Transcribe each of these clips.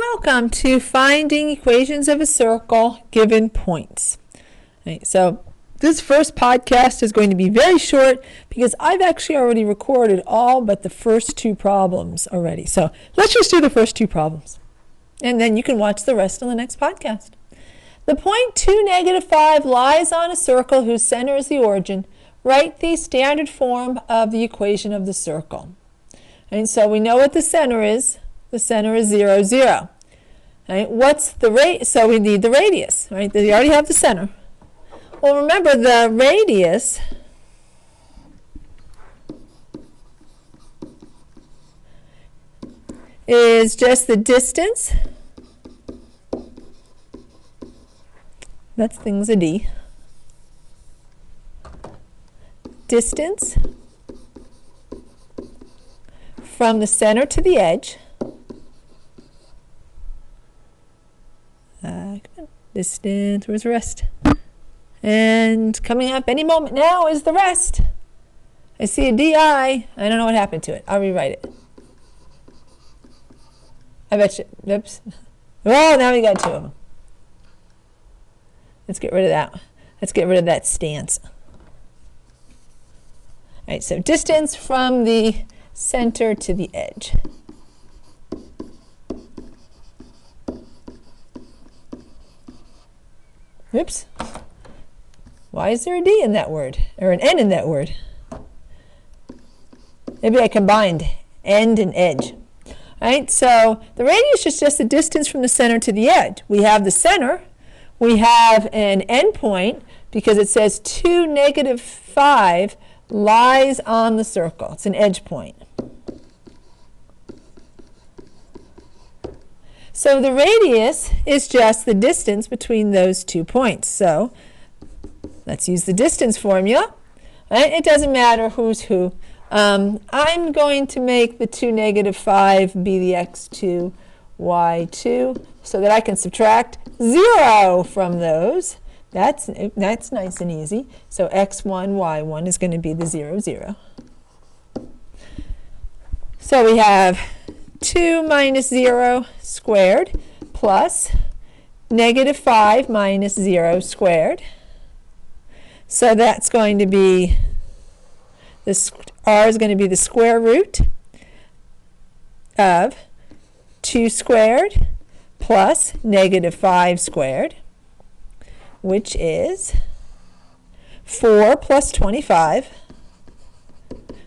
Welcome to finding equations of a circle given points. Right, so this first podcast is going to be very short because I've actually already recorded all but the first two problems already. So let's just do the first two problems. And then you can watch the rest on the next podcast. The point 2, -5 lies on a circle whose center is the origin. Write the standard form of the equation of the circle. And so we know what the center is. The center is 0, 0. Right? What's the so we need the radius, right? We already have the center. Well, remember the radius is just the distance. That's things a d. Distance from the center to the edge. Distance, where's the rest? And coming up any moment now is the rest. I see a di. I don't know what happened to it. I'll rewrite it. I bet you. Oops. Oh, now we got two of them. Let's get rid of that. Let's get rid of that stance. All right, so distance from the center to the edge. Oops. Why is there a D in that word? Or an N in that word? Maybe I combined end and edge. All right, so the radius is just the distance from the center to the edge. We have the center. We have an endpoint because it says 2, -5 lies on the circle. It's an edge point. So the radius is just the distance between those 2 points. So let's use the distance formula. Right? It doesn't matter who's who. I'm going to make the 2, -5 be the x2, y2 so that I can subtract 0 from those. That's nice and easy. So x1, y1 is going to be the 0, 0. So we have 2 minus 0 squared plus -5 minus 0 squared. So that's going to be, r is going to be the square root of 2 squared plus -5 squared, which is 4 plus 25,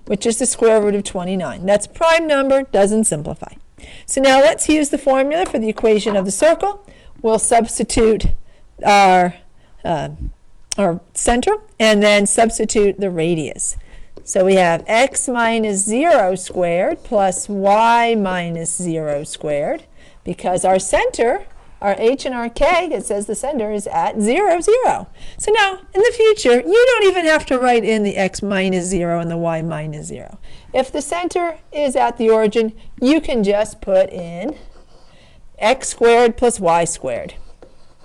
which is the square root of 29. That's a prime number, doesn't simplify. So now let's use the formula for the equation of the circle. We'll substitute our center and then substitute the radius. So we have x minus 0 squared plus y minus 0 squared, because our center, our h and our k, it says the center is at 0, 0. So now, in the future, you don't even have to write in the x minus 0 and the y minus 0. If the center is at the origin, you can just put in x squared plus y squared.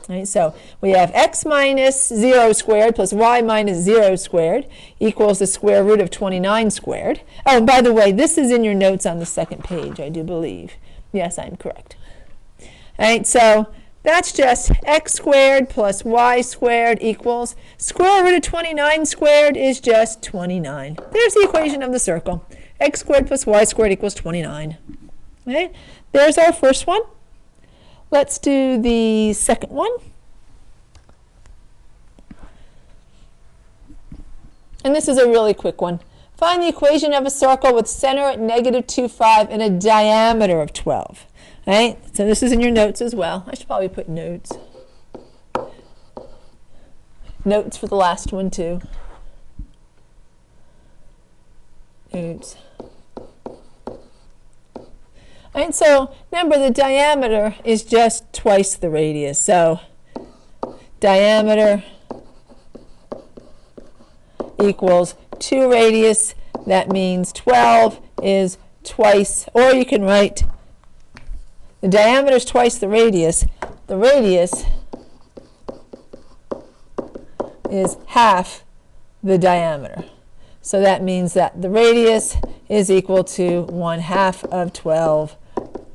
Right, so we have x minus 0 squared plus y minus 0 squared equals the square root of 29 squared. Oh, by the way, this is in your notes on the second page, I do believe. Yes, I'm correct. All right, so that's just x squared plus y squared equals square root of 29 squared is just 29. There's the equation of the circle. X squared plus y squared equals 29. Okay, there's our first one. Let's do the second one. And this is a really quick one. Find the equation of a circle with center at -2, 5 and a diameter of 12. Right? So this is in your notes as well. I should probably put notes. Notes for the last one too. Notes. And so remember, the diameter is just twice the radius. So diameter equals 2 radius. That means 12 is twice, or you can write the diameter is twice the radius. The radius is half the diameter. So that means that the radius is equal to 1/2 of 12,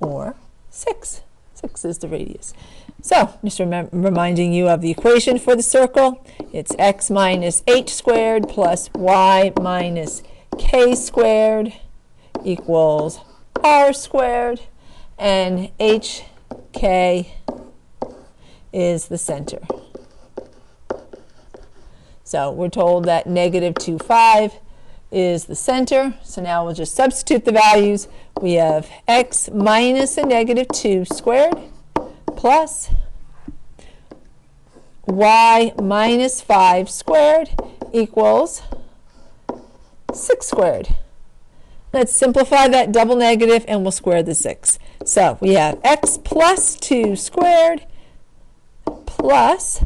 or 6. 6 is the radius. So just reminding you of the equation for the circle. It's x minus h squared plus y minus k squared equals r squared, and hk is the center. So we're told that negative 2, 5 is the center. So now we'll just substitute the values. We have x minus a negative 2 squared plus y minus 5 squared equals 6 squared. Let's simplify that double negative and we'll square the 6. So we have x plus 2 squared plus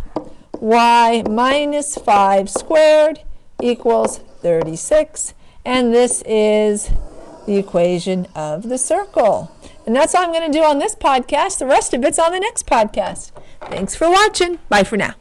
y minus 5 squared equals 36. And this is the equation of the circle. And that's all I'm going to do on this podcast. The rest of it's on the next podcast. Thanks for watching. Bye for now.